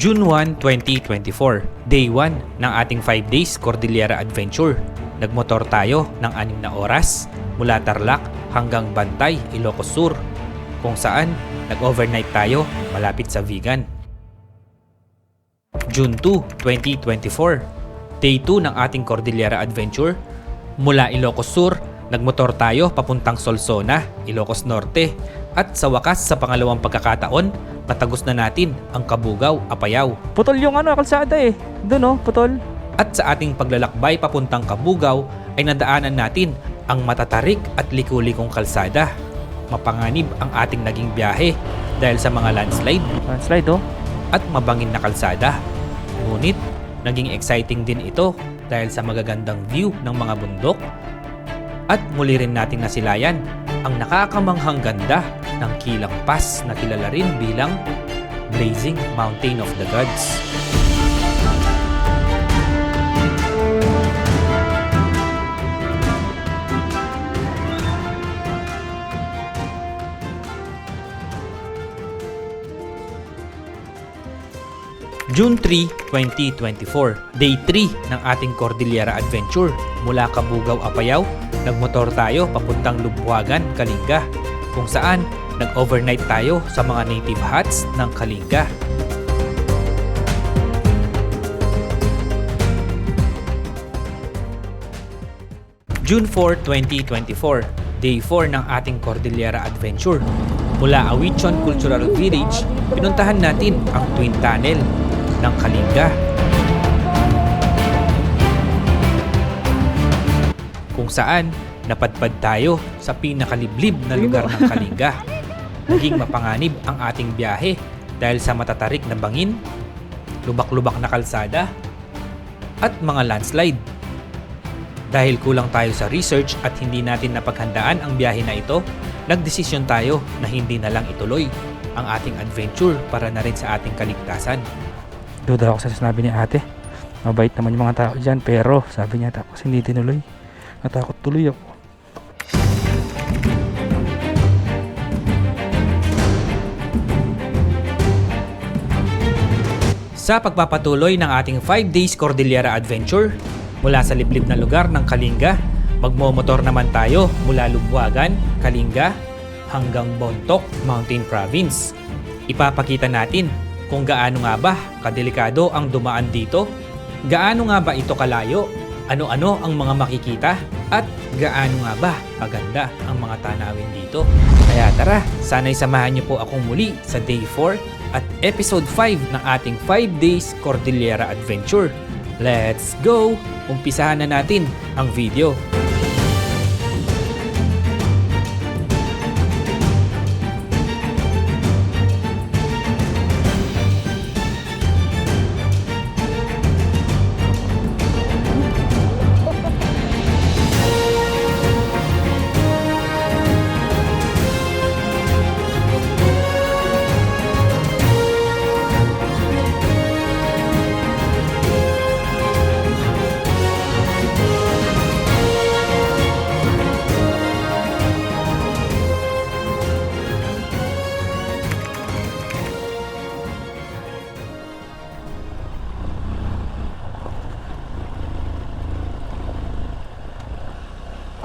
June 1, 2024, Day 1 ng ating 5 days Cordillera Adventure. Nagmotor tayo ng 6 na oras mula Tarlac hanggang Bantay, Ilocos Sur, kung saan nag-overnight tayo malapit sa Vigan. June 2, 2024, Day 2 ng ating Cordillera Adventure. Mula Ilocos Sur, nagmotor tayo papuntang Solsona, Ilocos Norte, at sa wakas sa pangalawang pagkakataon, natagos na natin ang Kabugao, Apayao. Putol yung kalsada eh. Doon putol. At sa ating paglalakbay papuntang Kabugao ay nadaanan natin ang matatarik at liku-likong kalsada. Mapanganib ang ating naging biyahe dahil sa mga landslide. Landslide at mabangin na kalsada. Ngunit naging exciting din ito dahil sa magagandang view ng mga bundok. At muli rin nating nasilayan ang nakakamanghang ganda ng Kilang Pass na kilala rin bilang Blazing Mountain of the Gods. June 3, 2024, Day 3 ng ating Cordillera Adventure. Mula Kabugao, Apayao, nagmotor tayo papuntang Lubwagan, Kalinga, kung saan nag-overnight tayo sa mga native huts ng Kalinga. June 4, 2024, Day 4 ng ating Cordillera Adventure. Mula Awichon Cultural Village, pinuntahan natin ang Twin Tunnel ng Kalinga, kung saan napadpad tayo sa pinakaliblib na lugar ng Kalinga. Naging mapanganib ang ating biyahe dahil sa matatarik na bangin, lubak-lubak na kalsada, at mga landslide. Dahil kulang tayo sa research at hindi natin napaghandaan ang biyahe na ito, nagdesisyon tayo na hindi na lang ituloy ang ating adventure para na rin sa ating kaligtasan. Duda ako sa sinabi ni ate. Mabait naman yung mga tao dyan, pero sabi niya tapos hindi tinuloy. Natakot tuloy ako. Sa pagpapatuloy ng ating 5 days Cordillera Adventure, mula sa liblib na lugar ng Kalinga, magmomotor naman tayo mula Lubwagan, Kalinga, hanggang Bontoc Mountain Province. Ipapakita natin kung gaano nga ba kadelikado ang dumaan dito, gaano nga ba ito kalayo, ano-ano ang mga makikita, at gaano nga ba kaganda ang mga tanawin dito. Kaya tara, sana'y samahan niyo po akong muli sa Day 4 at Episode 5 ng ating 5 days Cordillera Adventure. Let's go! Umpisahan na natin ang video.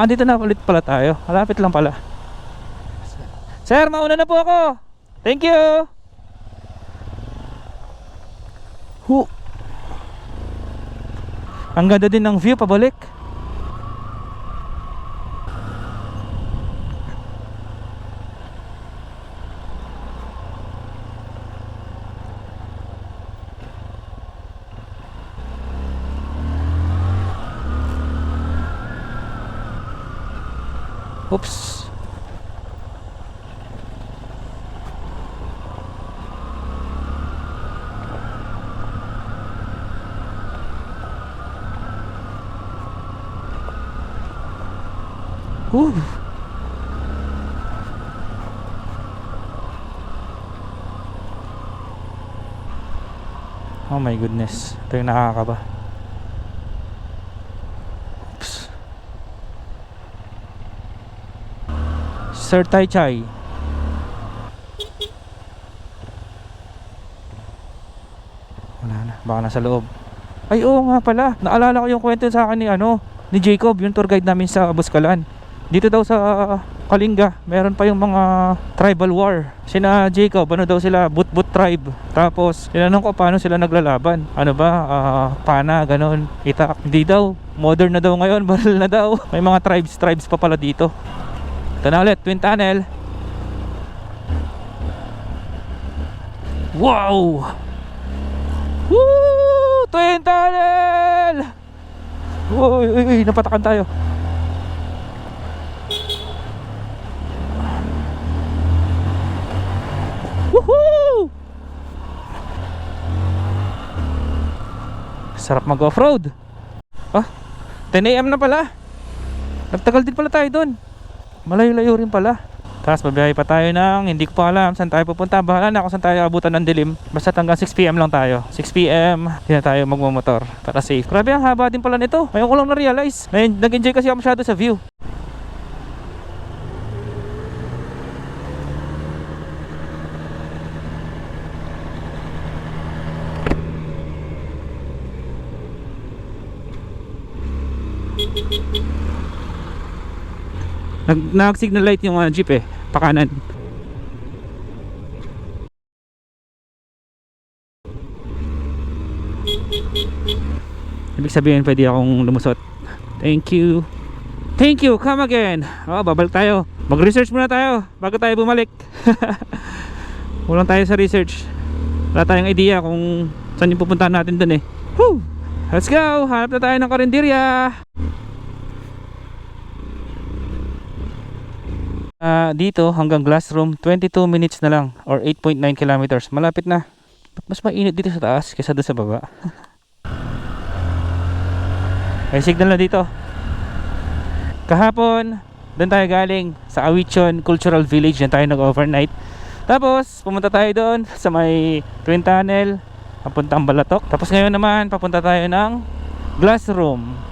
Dito na ulit pala tayo. Malapit lang pala. Sir, mauna na po ako. Thank you. Ang ganda din ng view pabalik. Oops. Whew. Oh my goodness. Ito yung nakakaba. Oops. Sir Tai Chai. Baka nasa loob. Ay oo nga pala, naalala ko yung kwento sa akin ni Jacob, yung tour guide namin sa Buskalan. Dito daw sa Kalinga, meron pa yung mga tribal war. Sina Jacob, daw sila, But tribe. Tapos, tinanong ko paano sila naglalaban. Ano ba, pana, ganon, itak. Hindi daw, modern na daw ngayon, baril na daw. May mga tribes pa pala dito. Ito na ulit, Twin Tunnel. Wow! Woo! Twin Tunnel! Uy, napatakan tayo. Woohoo! Sarap mag-offroad. 10 AM na pala. Nagtagal din pala tayo doon. Malayo-layo rin pala. Tapos babiyahe pa tayo ng hindi ko pa alam saan tayo pupunta. Bahala na kung saan tayo abutan ng dilim. Basta hanggang 6 PM lang tayo. 6 PM hindi na tayo magmamotor para safe. Grabe, ang haba din pala nito. Ngayon ko lang na-realize. Nag-enjoy kasi ako masyado sa view. Nag-signal light yung jeep pakanan. Ibig sabihin pwede akong lumusot. Thank you. Thank you, come again. Babalik tayo. Mag-research muna tayo bago tayo bumalik. Walang tayo sa research. Wala tayong idea kung saan yung pupuntahan natin dun Woo! Let's go! Hanap na tayo ng karinderya. Dito hanggang Glassroom 22 minutes na lang or 8.9 kilometers. Malapit na. Mas mainit dito sa taas kaysa doon sa baba. May signal na dito. Kahapon doon tayo galing sa Awichon Cultural Village. Diyan tayo nag-overnight. Tapos pumunta tayo doon sa may Twin Tunnel papuntang Balatok. Tapos ngayon naman papunta tayo ng Glassroom.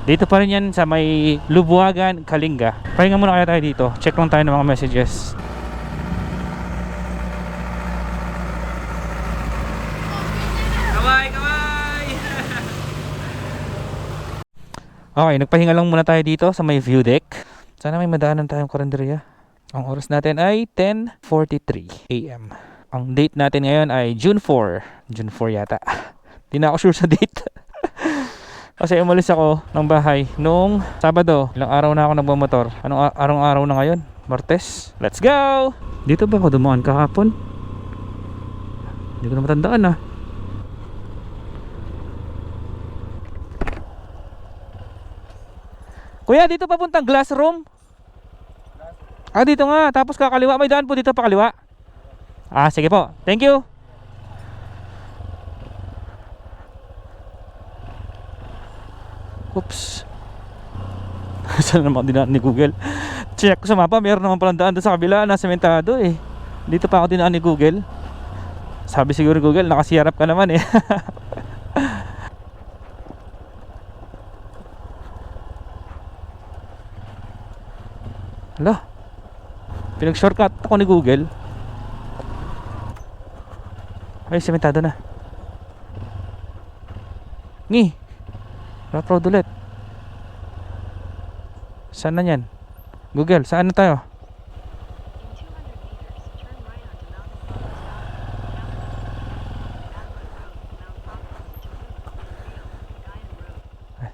Dito pa rin yan sa may Lubuagan, Kalinga. Pahinga muna kaya tayo dito. Check lang tayo ng mga messages. Kamay! Okay, nagpahinga lang muna tayo dito sa may view deck. Sana may madaanan tayong karinderya. Ang oras natin ay 10:43 AM. Ang date natin ngayon ay June 4. June 4 yata. Di na ako sure sa date. Kasi umalis ako ng bahay noong Sabado. Ilang araw na ako nagmamotor. Anong araw na ngayon? Martes. Let's go! Dito ba ako dumaan kahapon? Hindi ko na matandaan Kuya, dito papuntang Glassroom? Dito nga. Tapos kakaliwa. May daan po dito pa kaliwa. Sige po. Thank you. Oops. Saan naman dinaan ni Google? Check ko sa mapa, meron naman palang daan doon sa kabila na sementado Dito pa ako dinaan ni Google. Sabi siguro Google, nakasiyarap ka naman Hala, pinag-shortcut ako ni Google. Ay, sementado na. Road ulit. Saan na yan? Google, saan na tayo?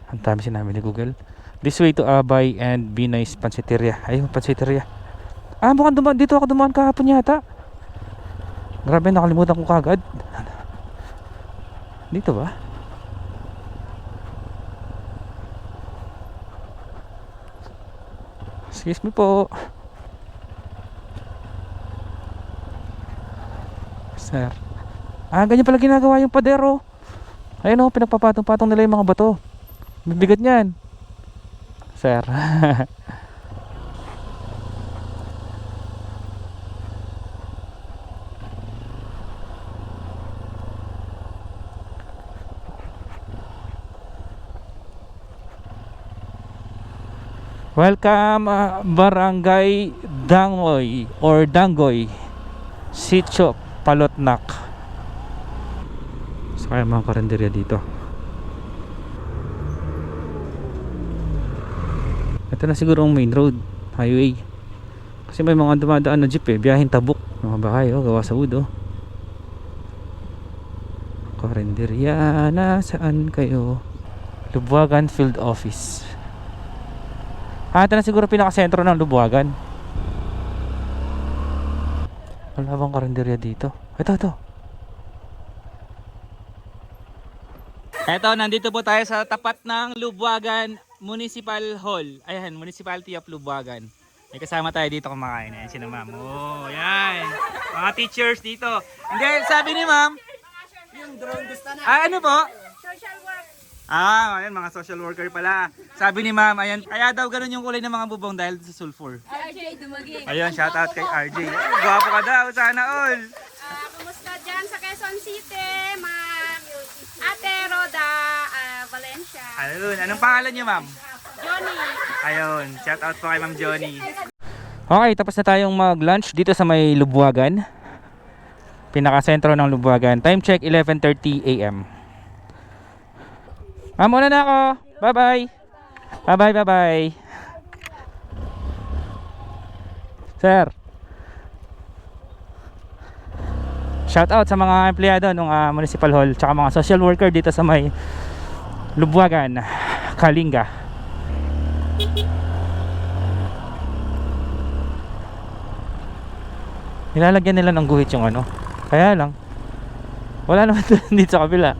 Ang dami sinabi ni Google. This way to Abay and Be Nice Pansiteria. Ayun, Pansiteria. Mukhang dito ako dumaan kahapon yata. Grabe, nakalimutan ko kagad. Dito ba? Excuse me po. Sir. Ganyan pala ginagawa yung padero. Ayun pinagpapatong-patong nila yung mga bato. Bibigat niyan. Sir. Welcome Barangay Dangoy or Dangoy, Sitio Palotnak. So Tsaka yung mga karinderya dito. Ito na siguro ang main road, highway. Kasi may mga dumadaan na jeep biyaheng Tabuk. Mga bahay gawa sa wood Karinderya, nasaan kayo? Lubwagan Field Office. Ito na siguro pinakasentro ng Lubwagan. Wala bang karinderya dito? Ito. Eto, nandito po tayo sa tapat ng Lubwagan Municipal Hall. Ayan, Municipality of Lubwagan. May kasama tayo dito kumakain. Ayan, sino ma'am. Oh, ayan. Mga teachers dito. Hindi, sabi ni ma'am. Yung drone gusto na. Ano po? Social work. Ayan, mga social worker pala. Sabi ni ma'am, ayan, kaya daw ganun yung kulay ng mga bubong dahil sa sulfur. RJ Dumaging. Ayun, shout out kay RJ. Gwapo ka daw, sana all. Kumusta dyan sa Quezon City? Ate Roda Valencia. Ayun, anong pangalan niyo ma'am? Johnny. Ayun, shout out po kay ma'am Johnny. Okay, tapos na tayong mag-lunch dito sa may Lubwagan. Pinaka-sentro ng Lubwagan. Time check, 11:30 AM. Ma'am, una na ako. Bye-bye. Bye-bye. Sir. Shout out sa mga empleyado ng Municipal Hall tsaka mga social worker dito sa may Lubwagan, Kalinga. Nilalagyan nila ng guhit yung ano. Kaya lang wala naman dito sa kabila.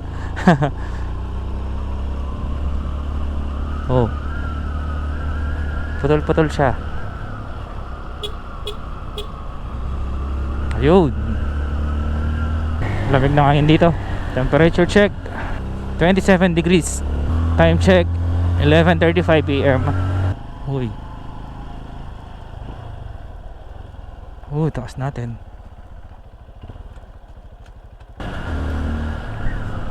Oh. Putol-putol siya. Ayun. Lamig na ngayon dito. Temperature check 27 degrees. Time check 11:35 AM. Uy. Taas natin.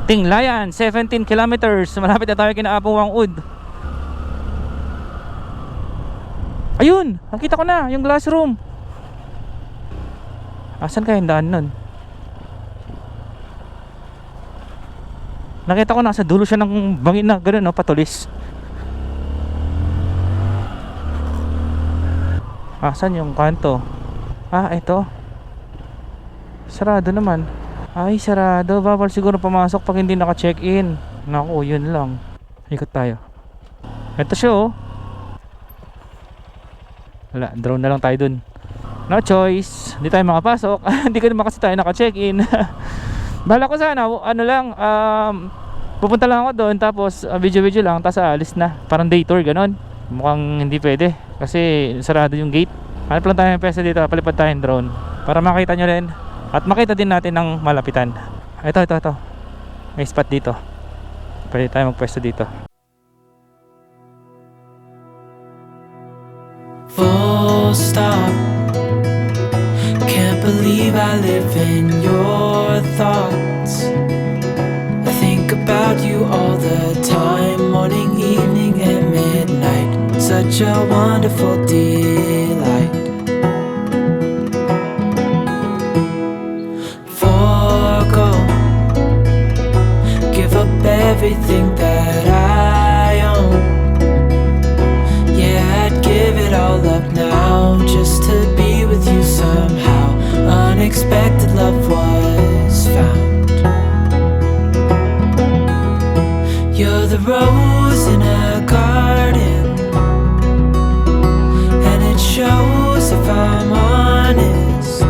Tinglayan, 17 kilometers. Malapit na tayo kina Apuwang Ud. Ayun, nakita ko na yung glass room. Asan kaya yung daan nun? Nakita ko nasa dulo siya ng bangin na gano'n, no, patulis. Asan yung kanto? Ito. Sarado naman. Ay, sarado. Bawal siguro pumasok pag hindi naka-check-in. Naku, yun lang. Ikot tayo. Ito siya, oh. Wala, drone na lang tayo dun. No choice. Hindi tayo makapasok. Hindi ka naman kasi tayo naka-check-in. Bala ko sana, ano lang, pupunta lang ako doon tapos video-video lang tapos alis na. Parang day tour, ganon. Mukhang hindi pwede kasi sarado yung gate. Hanap lang tayo ng pwesto dito, palipad tayo ng drone para makita nyo rin at makita din natin ng malapitan. Ito. May spot dito. Pwede tayo magpwesto dito. Full stop. Can't believe I live in your thoughts. I think about you all the time, morning, evening, and midnight. Such a wonderful delight. Forgo, give up everything that I own. Yeah, I'd give it all up now just to be with you somehow. Unexpected love was found. You're the rose in a garden, and it shows if I'm honest.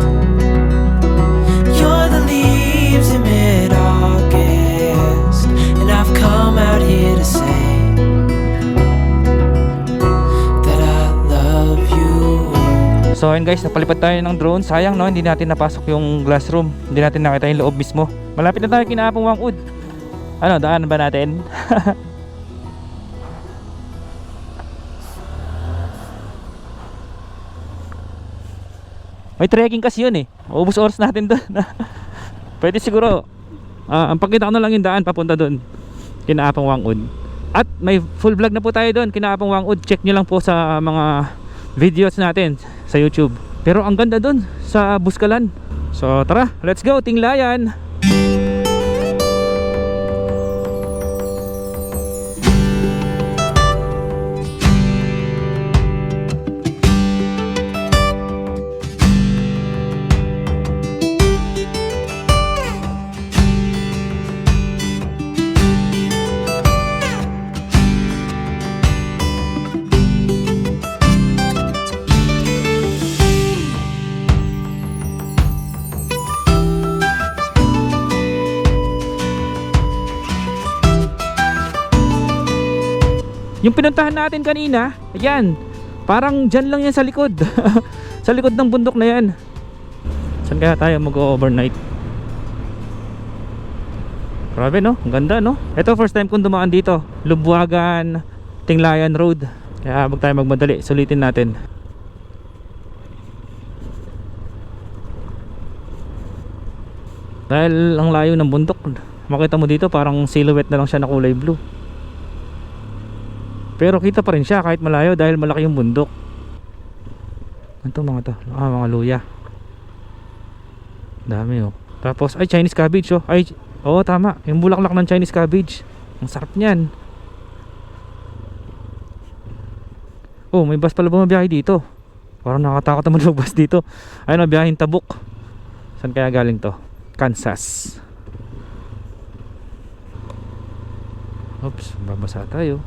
You're the leaves in mid-August, and I've come out here to say that I love you. So ayun guys, napalipad tayo ng drone. Sayang no, hindi natin napasok yung glass room. Hindi natin nakita yung loob mismo. Malapit na tayo kina Apuwang Ud. Ano, daan ba natin? May trekking kasi yun eh. Maubos oras natin doon. Pwede siguro ang pagkita ko na lang yung daan papunta doon kina Apuwang Ud. At may full vlog na po tayo doon kina Apuwang Ud. Check nyo lang po sa mga videos natin sa YouTube. Pero ang ganda doon sa Buskalan. So tara, let's go Tinglayan. Yung pinuntahan natin kanina, ayan, parang dyan lang yan sa likod. Sa likod ng bundok na yan. Saan kaya tayo mag-overnight? Grabe no, ang ganda no. Ito first time kong dumaan dito, Lubwagan, Tinglayan Road. Kaya wag tayo magmadali, sulitin natin. Dahil ang layo ng bundok, makita mo dito parang silhouette na lang siya na kulay blue. Pero kita pa rin siya kahit malayo dahil malaki yung bundok. Ano to mga to? Mga luya. Dami oh. Tapos ay Chinese cabbage oh. Ay, oo tama, yung bulaklak ng Chinese cabbage. Ang sarap niyan. Oh, may bus pala bumabiyahe dito. Parang nakatakot naman yung bus dito. Ayun, biyaheng Tabuk. Saan kaya galing to? Kansas. Oops, babasa tayo.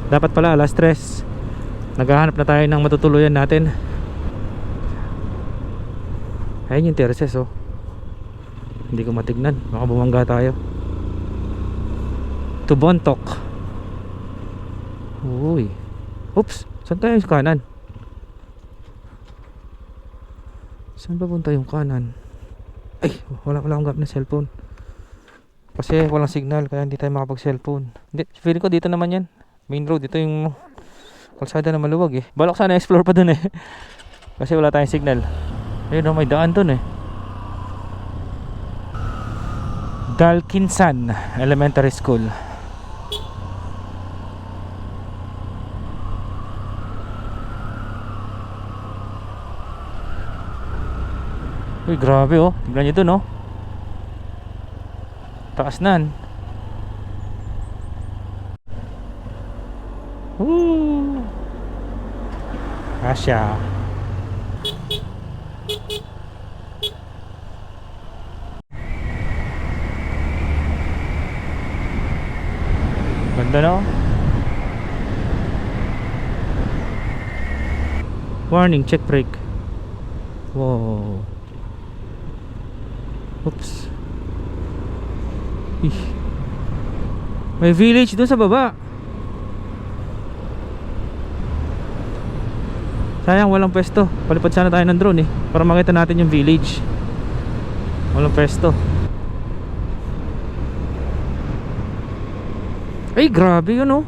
Dapat pala alas 3 naghahanap na tayo ng matutuluyan natin. Ayun yung terraces oh. Hindi ko matignan, baka bumangga tayo. To Bontoc. Uy. Oops, saan tayo yung kanan? Saan ba punta yung kanan? Ay, wala akong gap na cellphone. Kasi walang signal, kaya hindi tayo makapag cellphone. Hindi, feeling ko dito naman yan. Main road, ito yung kalsada na maluwag eh. Balak sana explore pa dun eh. Kasi wala tayong signal. Ayun oh, may daan dun eh. Dalkinsan Elementary School. Uy, grabe oh. Tignan nyo dun oh. Taas nan. Woo! Asya. Ganda no? Warning, check brake. Wow. Oops. Ih. May village doon sa baba. Sayang walang pwesto. Palipad sana tayo ng drone eh, para makita natin yung village. Walang pwesto. Ay grabe yun oh.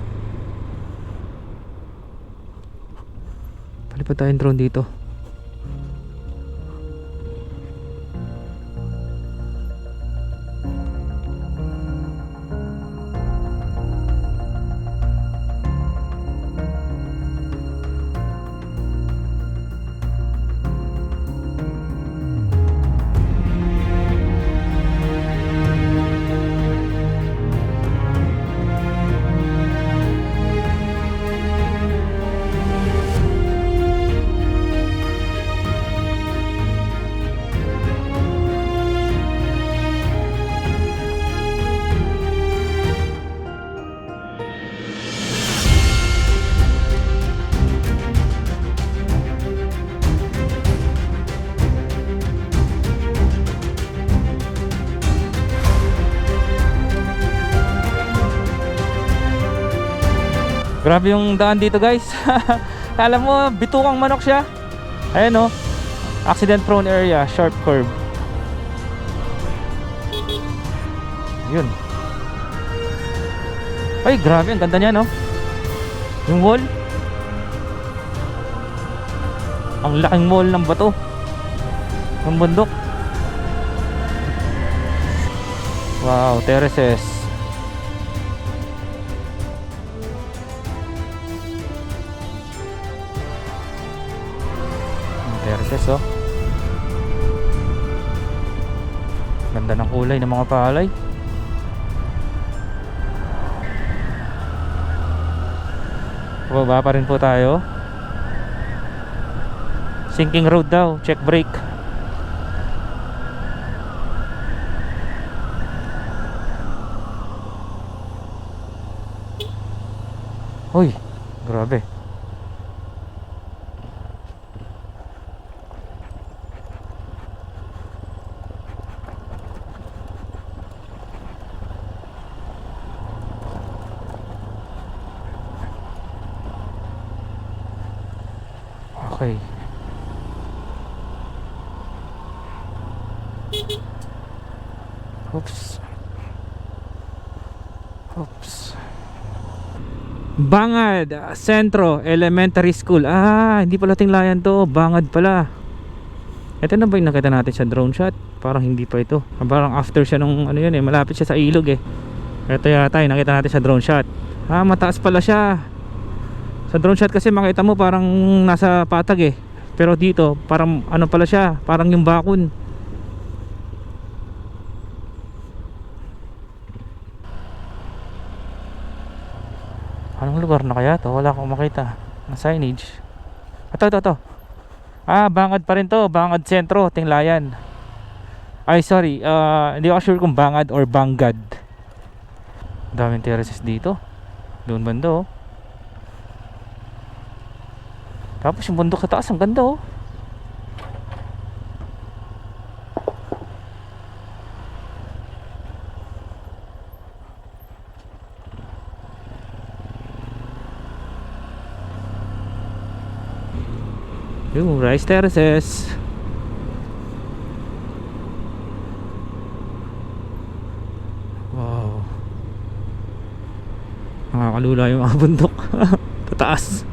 Palipad tayo ng drone dito. Grabe yung daan dito guys. Alam mo, bitukang manok siya. Ayan oh. Accident prone area, sharp curve. Yun. Ay grabe, ang ganda niya no. Yung wall. Ang laking wall ng bato. Ng bundok. Wow, terraces. Terraces oh. Ganda ng kulay ng mga palay. Pababa pa rin po tayo. Sinking road daw, check brake. Uy, grabe. Okay. Oops. Oops. Bangad Sentro Elementary School. Hindi pala Tinglayan to. Bangad pala. Ito na ba yung nakita natin sa drone shot? Parang hindi pa ito. Parang after siya nung ano yun malapit siya sa ilog Ito yata yung nakita natin sa drone shot. Mataas pala siya. Sa drone shot kasi makita mo parang nasa patag pero dito parang ano pala siya, parang yung bakon. Anong lugar na kaya to? Wala akong makita na signage. Ito. Bangad pa rin to. Bangad Sentro, Tinglayan. Ay sorry, hindi ako sure kung Bangad or Banggad. Daming terraces dito. Doon banda Tapos yung bundok sa taas, ang ganda Yung rice terraces. Wow. Nakakalula yung mga bundok. Tataas.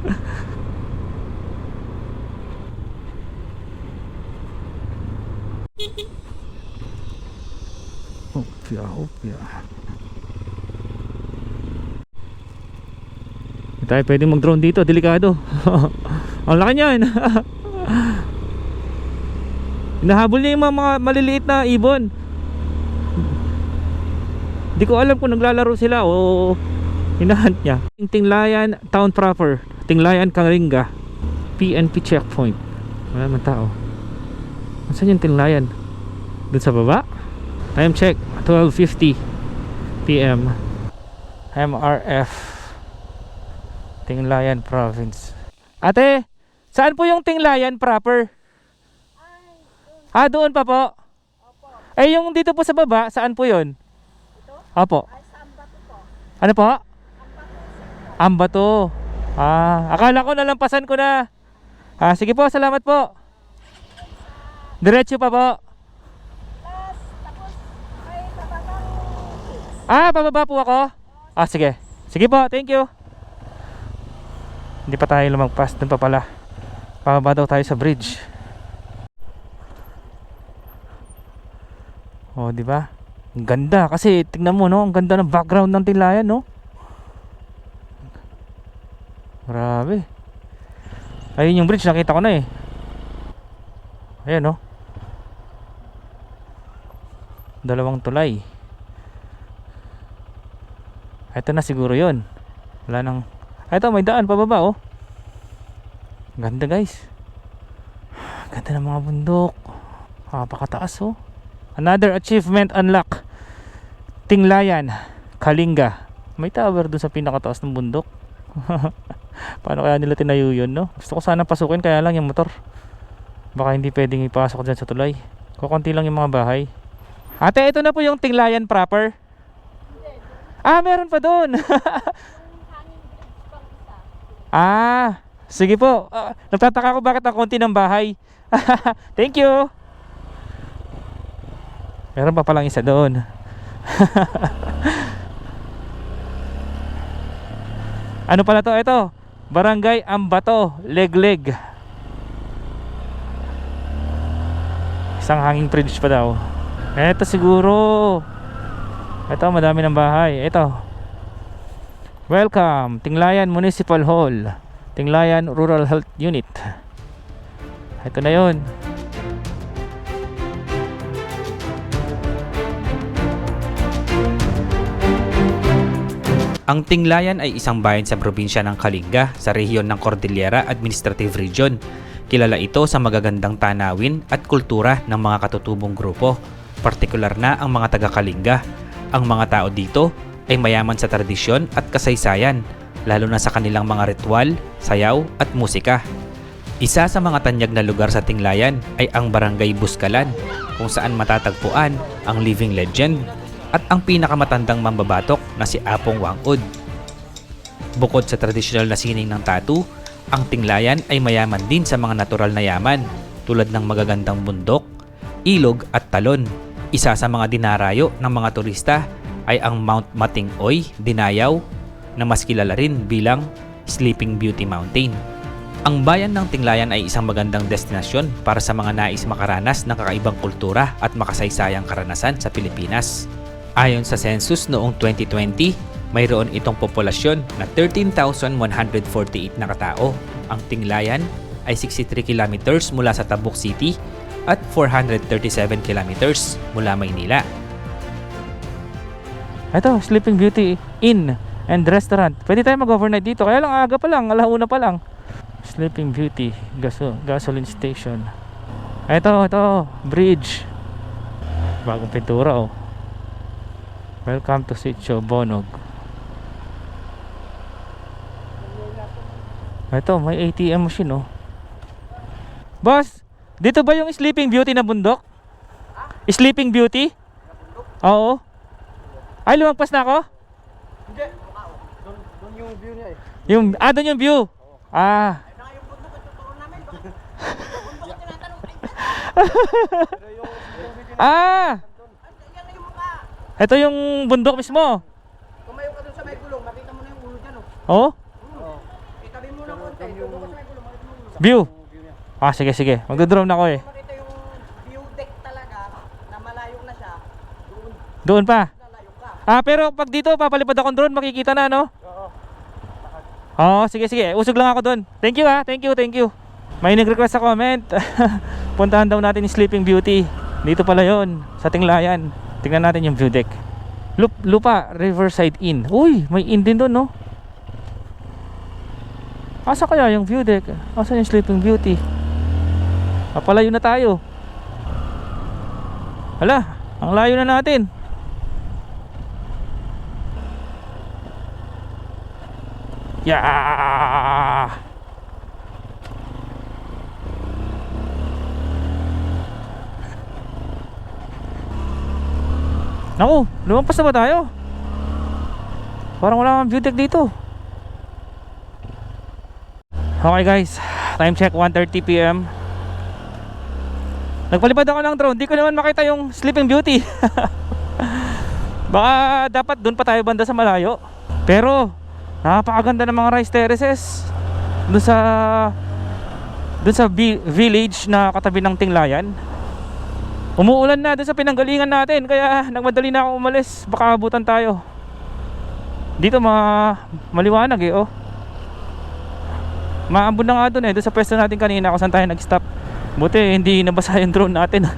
Hopya. Hindi tayo pwedeng mag-drone dito, delikado. Ang laki niyan. Hinahabol niya yung mga maliliit na ibon. Hindi ko alam kung naglalaro sila o hinahunt niya. Tinglayan Town proper, Tinglayan, Kalinga, PNP checkpoint. Wala man tao. Saan yung Tinglayan? Doon sa baba? Time check 12:50 PM. MRF Tinglayan Province. Ate, saan po yung Tinglayan proper? Doon pa po? Opo. Yung dito po sa baba, saan po yun? Ito? Opo. Sa Ambato po. Ano po? Ambato. Akala ko nalampasan ko na. Sige po, salamat po. Diretso pa po. Pababa po ako? Sige. Sige po, thank you. Hindi pa tayo lumagpas, doon pa pala. Pababa daw tayo sa bridge. Di ba? Ang ganda kasi tingnan mo ang ganda ng background ng Tinglayan Grabe. Ayun yung bridge, nakita ko na Ayan dalawang tulay. Ito na siguro yun. Wala nang. Ito may daan pababa Ganda guys. Ganda ng mga bundok. Pakataas Another achievement unlock. Tinglayan, Kalinga. May tower dun sa pinakataas ng bundok. Paano kaya nila tinayo yun Gusto ko sana pasukin kaya lang yung motor. Baka hindi pwedeng ipasok dyan sa tulay. Kukunti lang yung mga bahay. Ate, ito na po yung Tinglayan proper. Meron pa doon. Sige po. Nagtataka ko bakit ang konti ng bahay. Thank you. Meron pa palang isa doon. Ano pala to? Ito, Barangay Ambato, Legleg. Isang hanging bridge pa daw. Ito siguro. Ito, madami ng bahay. Ito. Welcome, Tinglayan Municipal Hall, Tinglayan Rural Health Unit. Ito na yun. Ang Tinglayan ay isang bayan sa probinsya ng Kalinga sa rehiyon ng Cordillera Administrative Region. Kilala ito sa magagandang tanawin at kultura ng mga katutubong grupo, partikular na ang mga taga-Kalinga. Ang mga tao dito ay mayaman sa tradisyon at kasaysayan, lalo na sa kanilang mga ritual, sayaw at musika. Isa sa mga tanyag na lugar sa Tinglayan ay ang Barangay Buskalan, kung saan matatagpuan ang living legend at ang pinakamatandang mambabatok na si Apong Wangud. Bukod sa tradisyonal na sining ng tatu, Ang Tinglayan ay mayaman din sa mga natural na yaman tulad ng magagandang bundok, ilog at talon. Isa sa mga dinarayo ng mga turista ay ang Mount Matingoy, Dinayaw, na mas kilala rin bilang Sleeping Beauty Mountain. Ang bayan ng Tinglayan ay isang magandang destinasyon para sa mga nais makaranas ng kakaibang kultura at makasaysayang karanasan sa Pilipinas. Ayon sa census noong 2020, mayroon itong populasyon na 13,148 na katao. Ang Tinglayan ay 63 kilometers mula sa Tabuk City at 437 kilometers mula Maynila. Ito, Sleeping Beauty Inn and Restaurant. Pwede tayo mag-overnight dito. Kaya lang aga pa lang, alauna pa lang. Sleeping Beauty gasoline station. Ito, bridge. Bagong pintura oh. Welcome to Sitio Bonog. Ito, may ATM machine oh. Boss, dito ba yung Sleeping Beauty na bundok? Sleeping Beauty? Oo. Ay, lumagpas na ako? Hindi. Doon yung view niya eh. Doon yung view. Ah. Ah. Ito yung bundok mismo. Tumayo ka doon sa may gulong, makita mo na yung ulo dyan oh. Oh? Itabi mo ng konti, tubo ka sa may gulong, makita mo yung ulo. View. Ah, sige. Magdo-drone ako eh. Makita yung view deck talaga, na malayo na siya, Doon pa. lalayo ka. Ah, pero pag dito papalipad akong drone, makikita na, no? Oo. Oo, sige. Usog lang ako doon. Thank you. May nag-request sa comment. Puntahan daw natin yung Sleeping Beauty. Dito pala yon sa Tinglayan. Tingnan natin yung view deck. Lupa Riverside Inn. Uy, may inn din doon, no? Asa kaya yung view deck? Asa yung Sleeping Beauty? Papalayo na tayo. Hala, ang layo na natin. Yeah! Naku, lumampas na ba tayo? Parang wala kang view deck dito. Okay guys, time check 1:30 PM. Nagpalipad ako ng drone, di ko naman makita yung Sleeping Beauty. Baka dapat doon pa tayo banda sa malayo. Pero napakaganda ng mga rice terraces doon sa village na katabi ng Tinglayan. Umuulan na doon sa pinanggalingan natin, kaya nagmadali na ako umalis, baka abutan tayo. Dito maliwanag eh oh. Maambon na nga doon eh, doon sa pwesto natin kanina kung saan tayo nag-stop. Buti hindi nabasa yung drone natin.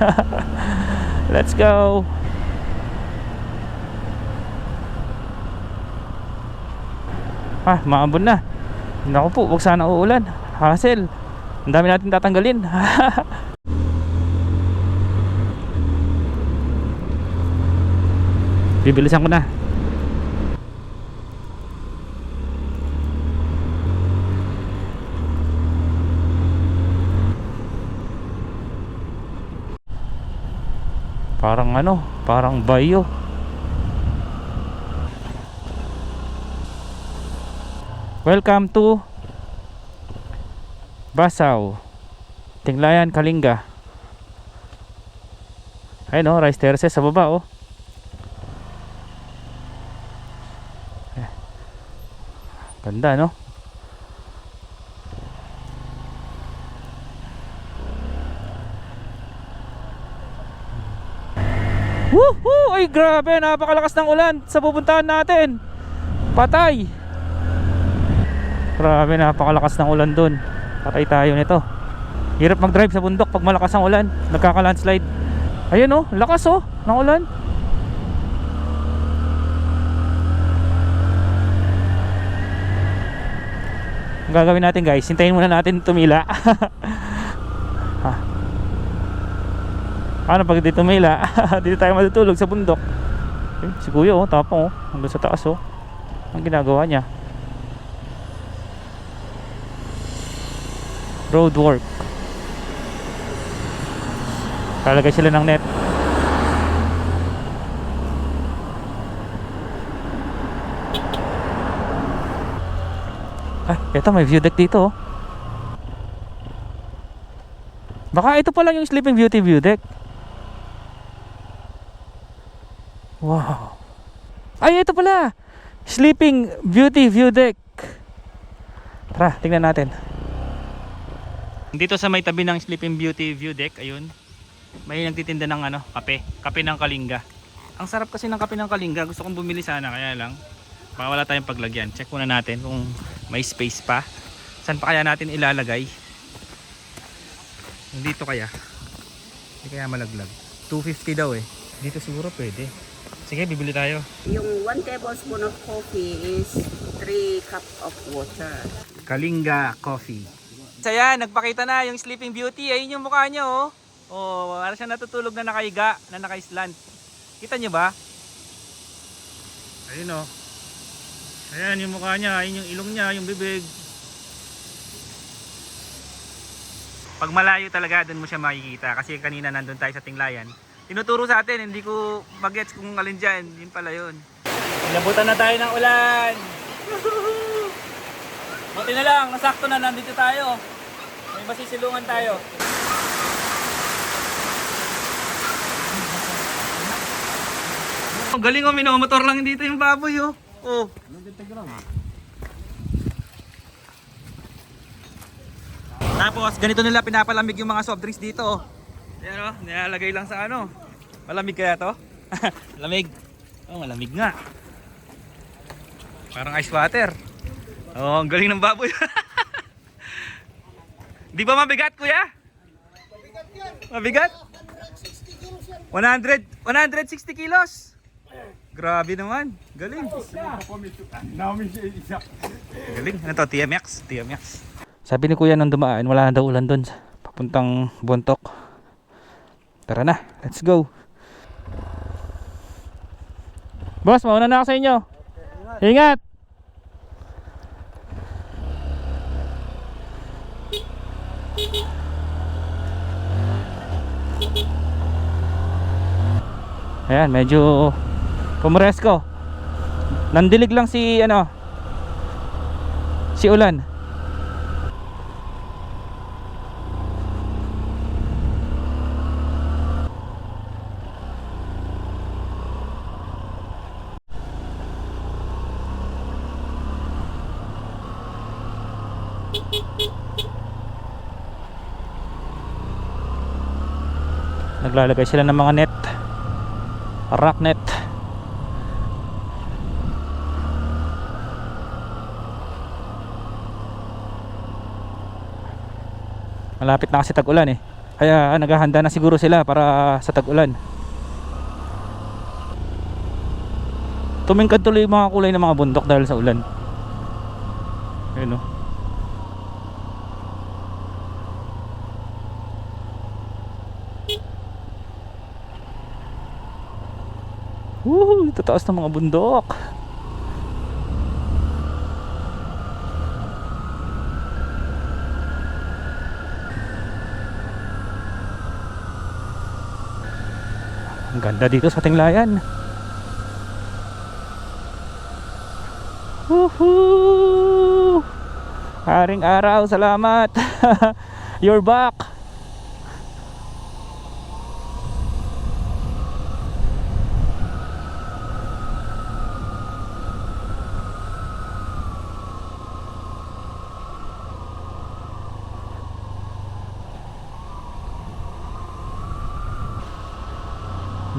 Let's go. Maambon na. Naku po, wag sana uulan. Hassle. Ang dami natin tatanggalin. Bibilisan ko na. Parang bayo. Welcome to Basaw, Tinglayan, Kalinga. Ayun oh, rice terraces sa baba oh. Ganda no? Woohoo! Ay grabe, napakalakas ng ulan sa pupuntahan natin. Patay. Grabe, napakalakas ng ulan dun. Patay tayo nito. Hirap mag-drive sa bundok pag malakas ang ulan. Nagkaka-landslide. Ayun oh, lakas oh ng ulan. Ang gagawin natin guys, hintayin muna natin tumila. Ano pag dito tumila? Dito tayo matutulog sa bundok. Si kuya oh, tapong oh, hanggang sa taas oh. Ang ginagawa niya, road work. Kalagay sila ng net. Eto may view deck dito oh. Baka ito pa lang yung Sleeping Beauty view deck. Wow. Ay, ito pala. Sleeping Beauty view deck. Tara, tingnan natin. Dito sa may tabi ng Sleeping Beauty view deck, ayun. May nagtitinda ng kape. Kape ng Kalinga. Ang sarap kasi ng kape ng Kalinga. Gusto kong bumili sana, kaya lang baka wala tayong paglagyan. Check muna natin kung may space pa. Saan pa kaya natin ilalagay? Dito kaya? Hindi kaya malaglag. 250 daw eh. Dito siguro pwede. Sige, bibili tayo. Yung 1 tablespoon of coffee is 3 cup of water. Kalinga Coffee. So yan, nagpakita na yung Sleeping Beauty. Ayun yung mukha niya oh. Oh, para siya natutulog na nakahiga, na naka-slant. Kita niyo ba? Ayun oh. Ayan yung mukha niya, ayun yung ilong niya, yung bibig. Pag malayo talaga, doon mo siya makikita. Kasi kanina nandun tayo sa Tinglayan. Tinuturo sa atin, hindi ko mag-gets kung alin dyan. Yun pala yun. Inabutan na tayo ng ulan. Buti na lang, nasakto na, nandito tayo. May masisilungan tayo. Oh, galing oh, minomotor lang dito yung baboy oh. Oh. Tapos ganito nila pinapalamig yung mga soft drinks dito oh. Ayan oh, nilalagay lang sa malamig kaya to? Lamig. Oh, malamig nga. Parang ice water. Oh, ang galing ng baboy. Di ba mabigat kuya? Mabigat? 160 kilos. Grabe naman. Galing. Galing. Ano to? TMX? TMX. Sabi ni kuya nung dumaan, wala na daw ulan doon. Papuntang Bontok. Tara na. Let's go. Boss, mauna na ako sa inyo. Ingat. Ayan, medyo pumuresko. Nandilig lang si si ulan. Naglalagay sila ng mga net, rock net. Malapit na kasi tag-ulan eh. Kaya naghahanda na siguro sila para sa tag-ulan. Tumingkad tuloy yung mga kulay ng mga bundok dahil sa ulan. Ayun oh. Woohoo! Tataas ng mga bundok. Ang ganda dito sa Tinglayan. Woohoo! Haring araw, salamat. You're back.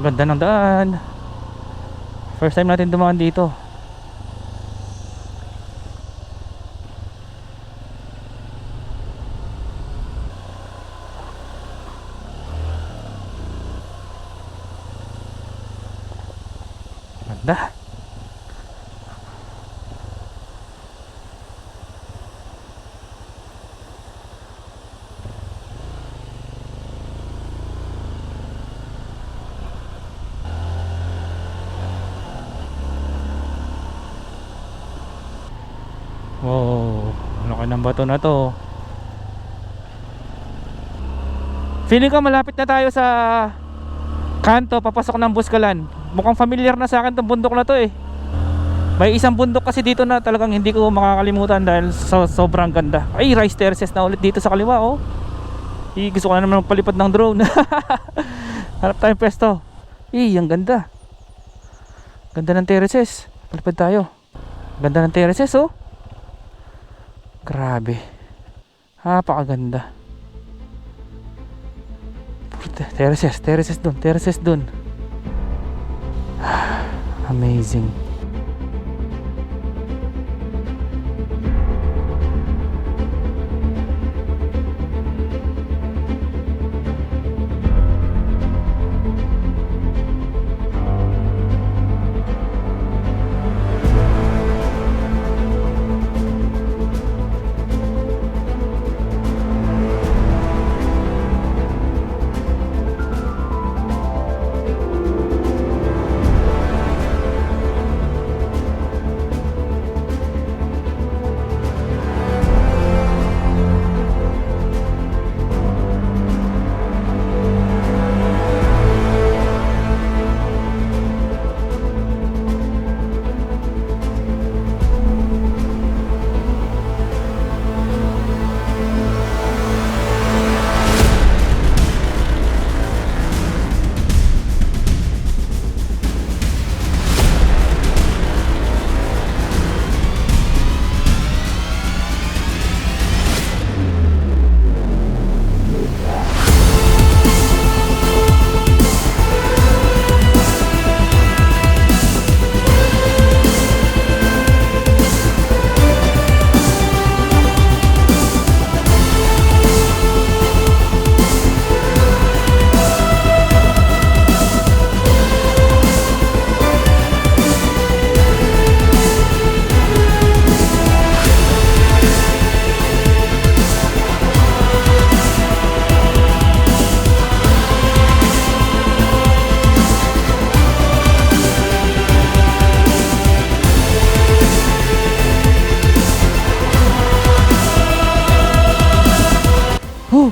Ang ganda ng daan. First time natin dumaan dito. Ganda. Wow, laki ng bato na to. Feeling ko malapit na tayo sa kanto papasok ng Buskalan. Mukhang familiar na sa akin tong bundok na to eh. May isang bundok kasi dito na talagang hindi ko makakalimutan dahil sobrang ganda. Ay, rice terraces na ulit dito sa kaliwa oh. Gusto ko na naman magpalipad ng drone. Hanap tayong pwesto. Ang ganda. Ganda ng terraces. Palipad tayo. Ganda ng terraces, oh. Grabe. Napakaganda. Terraces dun. Amazing.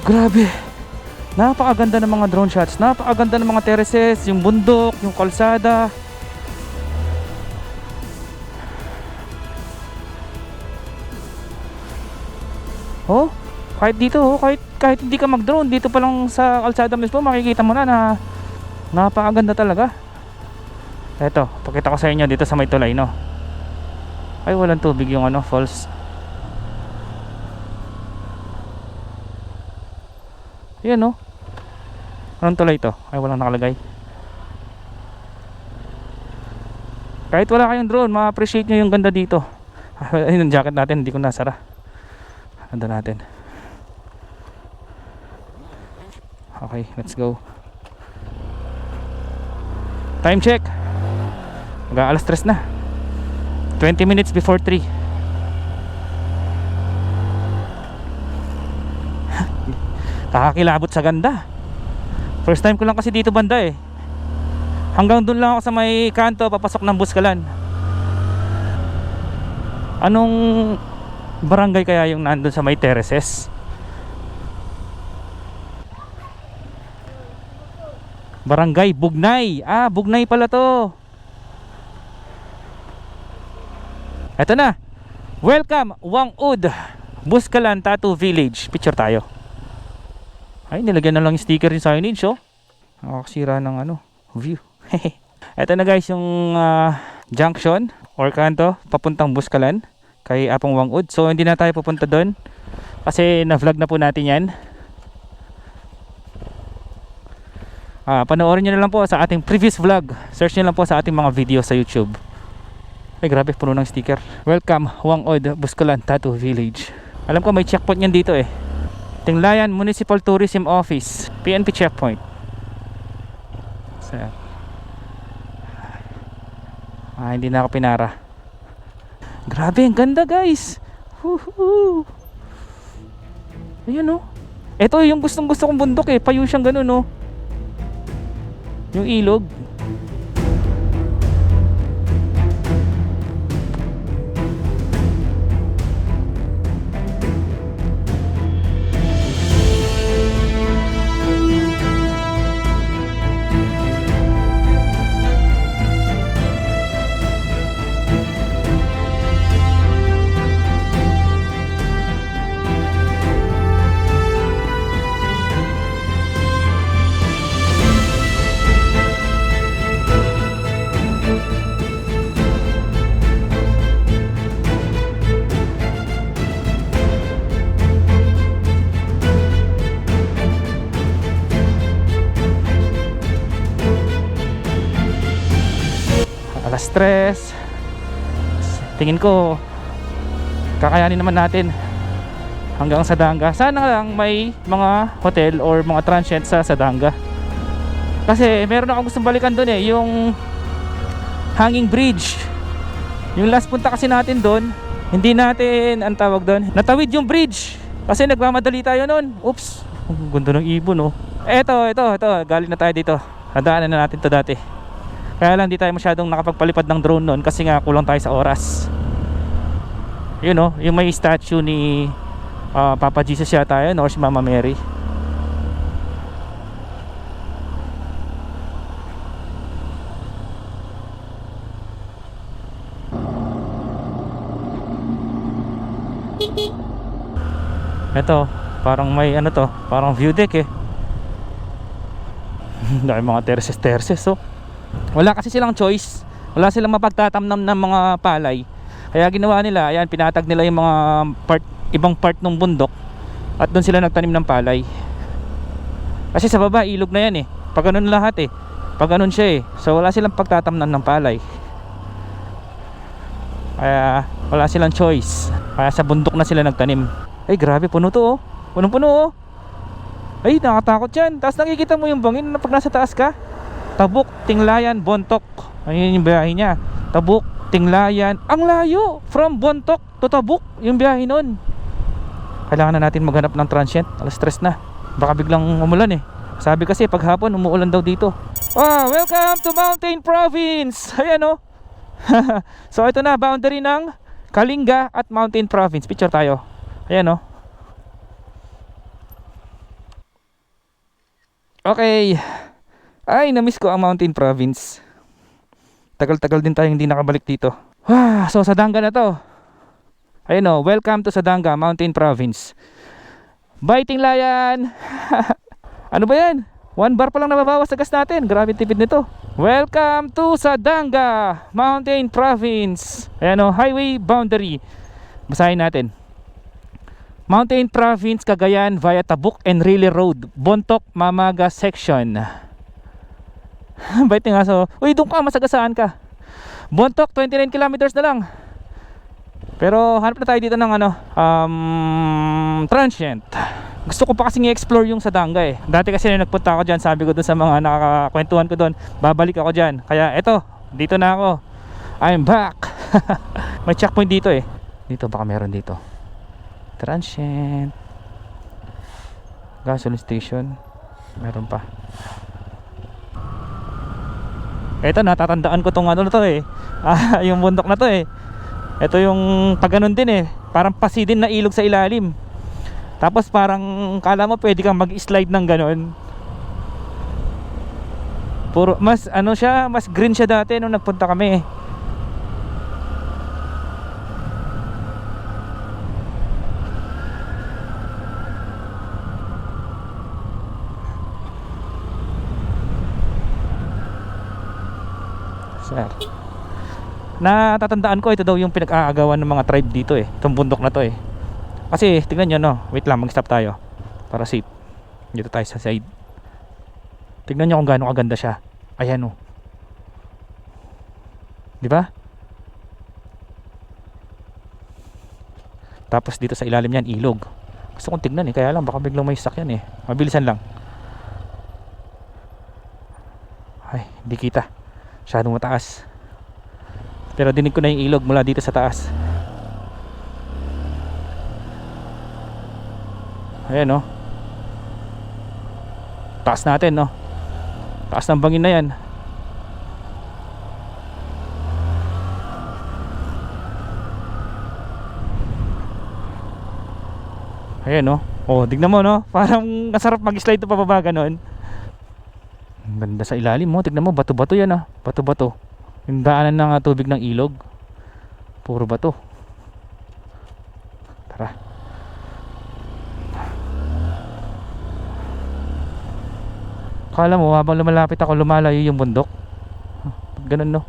Grabe. Napakaganda ng mga drone shots. Napakaganda ng mga terraces, yung bundok, yung kalsada. Oh, kahit dito, kahit hindi ka mag-drone, dito pa lang sa kalsada mismo makikita mo na napakaganda talaga. Eto, pakita ko sa inyo dito sa may tulay, no. Ay, walang tubig yung falls. Yan, no. Anong tulay to? Ay, walang nakalagay. Kahit wala kayong drone, ma-appreciate nyo yung ganda dito. Ayun yung jacket natin, hindi ko nasara. Ganda natin. Okay, let's go. Time check. Mag-aalas 3 na. 20 minutes before 3. Kakakilabot sa ganda. First time ko lang kasi dito banda eh. Hanggang doon lang ako sa may kanto papasok ng Buskalan. Anong barangay kaya yung nandun sa may terraces? Barangay Bugnay. Ah, Bugnay pala to. Eto na. Welcome Wangud, Buskalan Tattoo Village. Picture tayo. Ay, nilagyan na lang yung sticker yung signage, oh. Nakakasira ng view. Eto na guys, yung junction or kanto papuntang Buskalan kay Apong Wangud. So hindi na tayo pupunta doon kasi na-vlog na po natin yan. Panoorin nyo na lang po sa ating previous vlog. Search nyo lang po sa ating mga video sa YouTube. Ay, grabe, puno ng sticker. Welcome Wangud, Buskalan Tattoo Village. Alam ko may checkpoint yan dito eh. Tinglayan Municipal Tourism Office, PNP checkpoint. So, hindi na ako pinara. Grabe, ang ganda guys. Woohoo. Ayun, oh. Ito yung gustong gusto kong bundok eh. Payo siyang ganun, oh. Yung ilog. Alas 3. Tingin ko kakayanin naman natin hanggang Sadanga. Sana lang may mga hotel or mga transient sa Sadanga. Kasi meron akong gustong balikan doon eh, yung hanging bridge. Yung last punta kasi natin doon, hindi natin, ang tawag doon, natawid yung bridge. Kasi nagmamadali tayo noon. Oops, ang ganda ng ibon oh. Ito, galing na tayo dito. Nadaanan na natin to dati. Kaya lang di tayo masyadong nakapagpalipad ng drone noon kasi nga kulang tayo sa oras. Yun oh, yung may statue ni Papa Jesus yata yun or si Mama Mary. Ito, parang may ano to, parang view deck eh. Dahil mga terraces oh. Wala kasi silang choice. Wala silang mapagtatamnam ng mga palay. Kaya ginawa nila, ayan, pinatag nila yung mga ibang part ng bundok at doon sila nagtanim ng palay. Kasi sa baba, ilog na yan eh. Pag ganun lahat eh. Pag ganun siya eh. So wala silang pagtatamnan ng palay. Kaya wala silang choice. Kaya sa bundok na sila nagtanim. Ay grabe, puno to oh. Punong-puno oh. Ay nakatakot yan. Tapos nakikita mo yung bangin na pag nasa taas ka. Tabuk, Tinglayan, Bontoc. Ayun yung biyahe niya. Tabuk, Tinglayan. Ang layo. From Bontoc to Tabuk yung biyahe nun. Kailangan na natin maghanap ng transient. Alas 3 na. Baka biglang umulan eh. Sabi kasi pag hapon umuulan daw dito. Welcome to Mountain Province. Ayan oh. So ito na, boundary ng Kalinga at Mountain Province. Picture tayo. Ayan oh. Okay. Ay, na-miss ko ang Mountain Province. Tagal-tagal din tayo hindi nakabalik dito. So Sadanga na to. Ayun o, welcome to Sadanga, Mountain Province. Bye Tinglayan. Ano ba yan? 1 bar pa lang nababawas sa gas natin. Grabe tipid nito. Welcome to Sadanga, Mountain Province. Ayan o, highway boundary. Basahin natin. Mountain Province, Cagayan via Tabuk and Riley Road, Bontoc, Mamaga section. Bait nga so. Uy, doon ka, masagasaan ka. Bontoc, 29 kilometers na lang. Pero hanap na tayo dito ng ano, transient. Gusto ko pa kasing i-explore yung Sadanga eh. Dati kasi nung nagpunta ako dyan, sabi ko dun sa mga nakakakwentuhan ko dun, babalik ako dyan. Kaya eto, dito na ako. I'm back. May checkpoint dito eh. Dito, baka meron dito. Transient. Gasoline station. Meron pa. Eto, natatandaan ko tong ano na to eh. Yung bundok na to eh. Ito yung pag ganun din eh. Parang pasidin na ilog sa ilalim. Tapos parang kala mo pwede kang mag-slide ng ganun. Puro, mas ano siya, mas green siya dati nung nagpunta kami. Sir. Natatandaan ko ito daw yung pinag-aagawan ng mga tribe dito eh. Itong bundok na to eh. Kasi tingnan nyo no. Wait lang, mag-stop tayo para safe. Dito tayo sa side. Tingnan nyo kung gaano kaganda siya. Ayan oh. Diba? Tapos dito sa ilalim yan, ilog. Gusto kong tignan eh. Kaya lang baka biglang may sakyan eh. Mabilisan lang. Ay, hindi kita. Masyadong mataas. Pero dinig ko na yung ilog mula dito sa taas. Ayan oh. Taas natin no. Taas ng bangin na yan. Ayan oh. Oh, tignan mo no. Parang nasarap mag-slide to pababa ganon. Ang ganda sa ilalim mo. Tignan mo, bato-bato yan ah. Bato-bato. Yung daanan ng tubig ng ilog. Puro bato. Tara. Kala mo habang lumalapit ako, lumalayo yung bundok. Ganun no.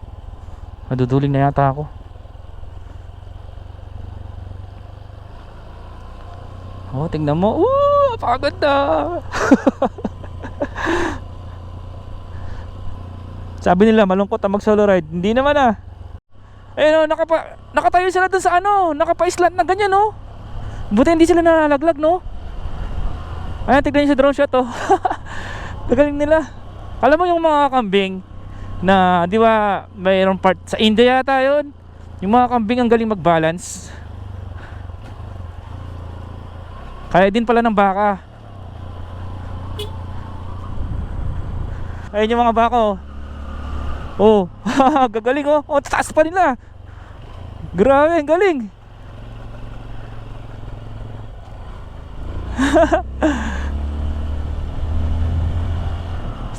Maduduling na yata ako. Oh, tingnan mo. Napakaganda. Sabi nila malungkot ang mag solo ride. Hindi naman ah. Ayun oh, nakatayo sila dun sa ano, nakapa-islant na ganyan oh. Buti hindi sila nalalaglag no. Ayan, tignan nyo sa drone shot oh. Gagaling nila. Alam mo yung mga kambing na, di ba, mayroong part sa India yata yun. Yung mga kambing ang galing mag-balance. Kaya din pala ng baka. Ayun yung mga baka oh. Oh, gagaling oh. Oh, taas pa nila. Grabe, ang galing.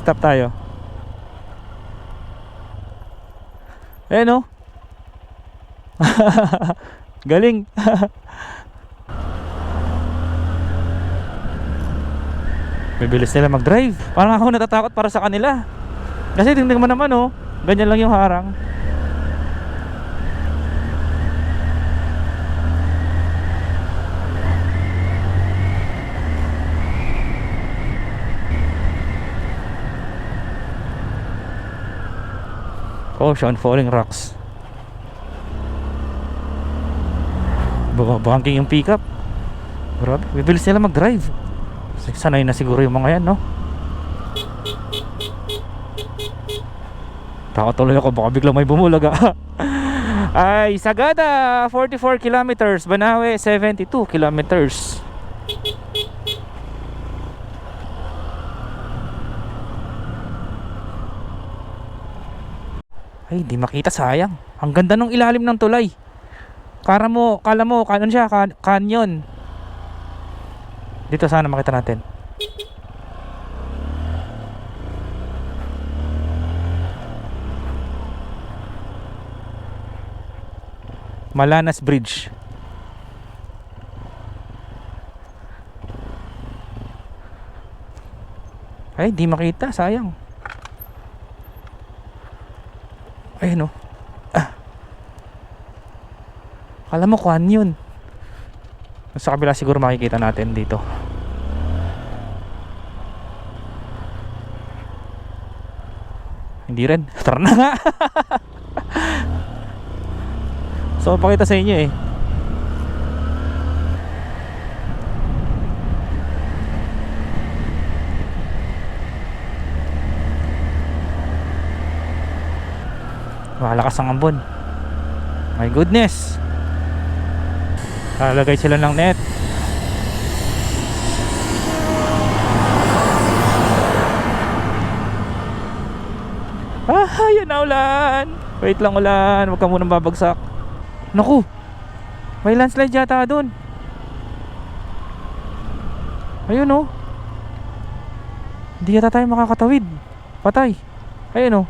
Stop tayo. Ayan oh. Galing. Bibilis nila mag-drive. Parang ako natatakot para sa kanila. Kasi tingnan mo naman oh, ganyan lang yung harang. Caution, falling rocks. Banking yung pickup. Grabe, bibilis nila mag-drive. Sanay na siguro yung mga yan, no? Takot tuloy ako, baka biglang may bumulaga. Ay, Sagada 44 kilometers, Banawe 72 kilometers. Ay, di makita, sayang. Ang ganda ng ilalim ng tulay. Kala mo, kanon siya, canyon. Dito sana makita natin. Malanas Bridge. Ay, di makita, sayang. Ayun oh. Alam mo, canyon. Sa kabila siguro makikita natin dito. Hindi rin. Tara na nga. So, pakita sa inyo eh. Malakas ang ambon. My goodness. Lalagay sila ng net. Yan na ulan. Wait lang ulan, huwag ka munang babagsak. Naku, may landslide yata doon. Ayun oh. Hindi yata tayo makakatawid. Patay. Ayun oh.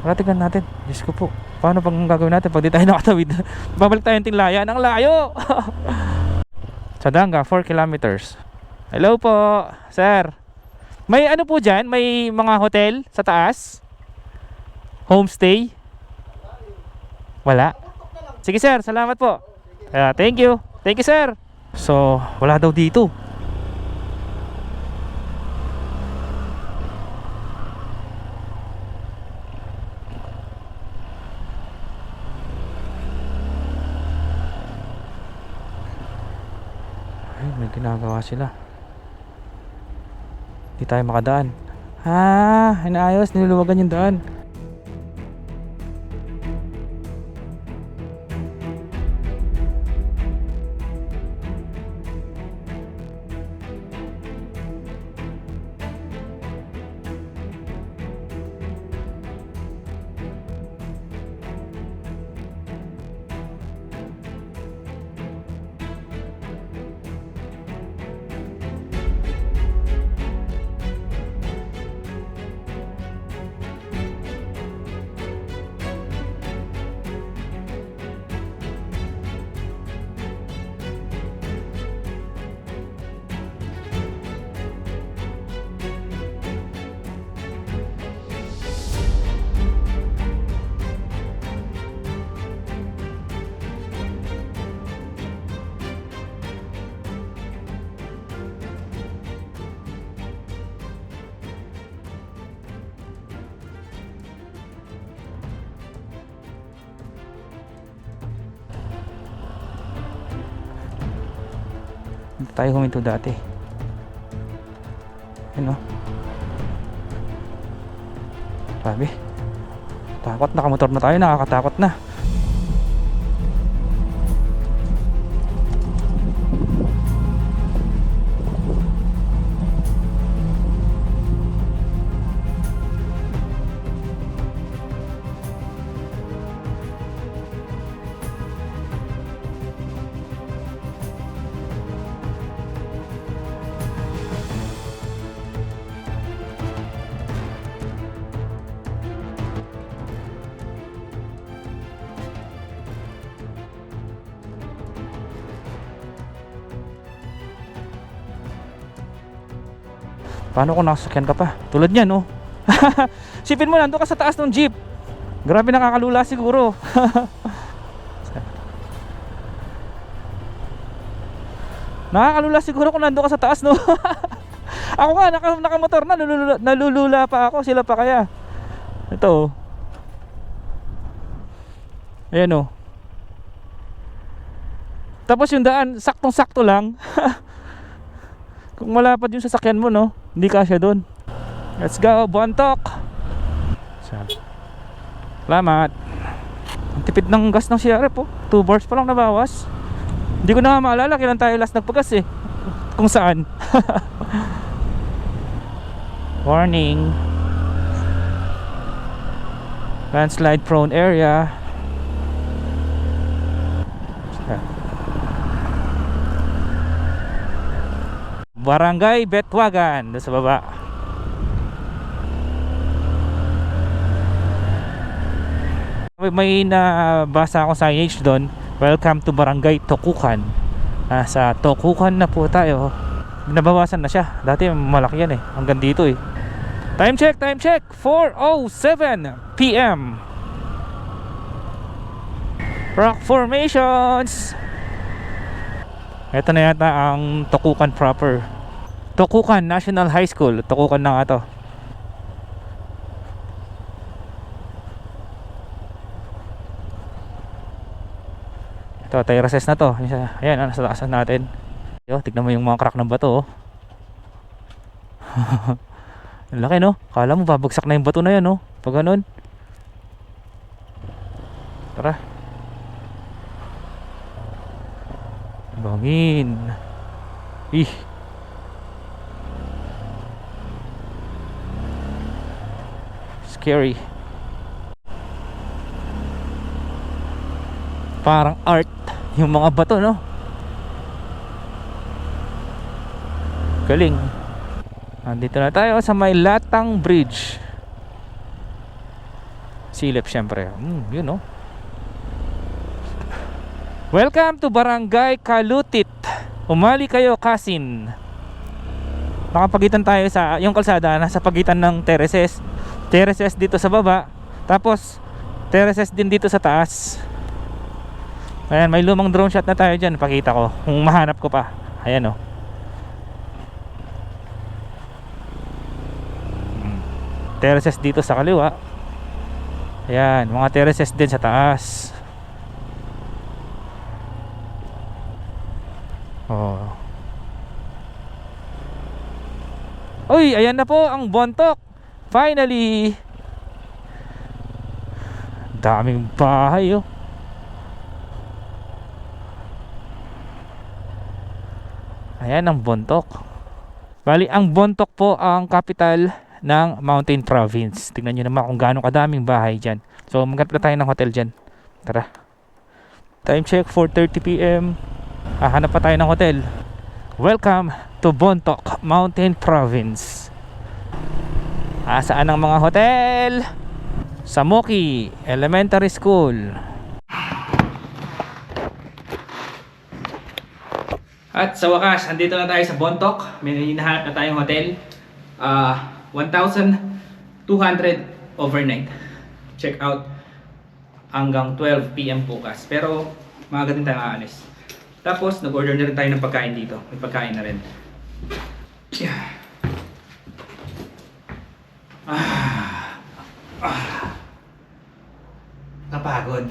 Tingnan natin. Diyos ko po, paano pang gagawin natin pag di tayo nakatawid? Babalik tayong Tinlayan. Ang layo. Sadanga 4 kilometers. Hello po, sir. May ano po dyan? May mga hotel sa taas? Homestay? Wala? Sige sir, salamat po. Thank you. Thank you sir. So, wala daw dito. Ay, may ginagawa sila. Hindi tayo makadaan. Inaayos, niluluwagan yung daan. tayo huminto dati. Yun o. Sabi. Takot, nakamotor na tayo, nakakatakot na. Paano kung nakasakyan ka pa? Tulad niyan, oh. Sipin mo, nandun ka sa taas ng jeep. Grabe, nakakalula siguro. Nakakalula siguro kung nandun ka sa taas, no? Ako nga, nakamotor na, nalulula pa ako. Sila pa kaya. Ito, oh. Ayan, oh. Tapos yung daan, saktong-sakto lang. Kung malapad yung sasakyan mo, no, hindi kasya doon. Let's go, Bontok. Salamat. Ang tipid ng gas ng CRF, oh. 2 bars pa lang nabawas. Hindi ko na maalala kailan tayo last nagpagas, eh. Kung saan. Warning. Landslide prone area. Barangay Betwagan, doon sa baba. May nabasa akong signage doon. Welcome to Barangay Tokukan. Sa Tokukan na po tayo. Nabawasan na siya. Dati malaki yan, eh. Hanggang dito, eh. Time check, 4:07 PM. Rock formations. Ito na yata ang Tokukan proper. Tokukan National High School. Tokukan na nga to. Ito, terraces na to. Ayan, nasa taasan natin. Yo, tignan mo yung mga crack ng bato, oh. Ang laki, no? Kala mo babagsak na yung bato na yan, no? Pag ganun. Tara. Bangin. Ih. Scary. Parang art yung mga bato, no? Galing. Andito na tayo sa may Latang Bridge. Silip syempre. Yun, no? Welcome to Barangay Kalutit. Umali kayo, Kasin. Nakapagitan tayo sa yung kalsada, nasa pagitan ng terraces. Terraces dito sa baba, tapos terraces din dito sa taas. Ayan, may lumang drone shot na tayo dyan. Pakita ko kung mahanap ko pa. Ayan, oh. Terraces dito sa kaliwa. Ayan, mga terraces din sa taas. Oh. Uy, ayan na po ang Bontok. Finally. Daming bahay, oh. Ayan ang Bontok. Bali, ang Bontok po ang capital ng Mountain Province. Tingnan nyo naman kung gaano kadaming bahay dyan. So, maghanap na tayo ng hotel dyan. Tara. Time check, 4:30 PM. Hanap pa tayo ng hotel. Welcome to Bontok, Mountain Province. Saan ang mga hotel? Samoki Elementary School. At sa wakas, andito na tayo sa Bontok. May hinahanap na tayong hotel. 1,200 overnight. Check out hanggang 12 PM bukas. Pero maaga din tayo aalis. Tapos nag-order na rin tayo ng pagkain dito. May pagkain na rin. Yeah. Napagod.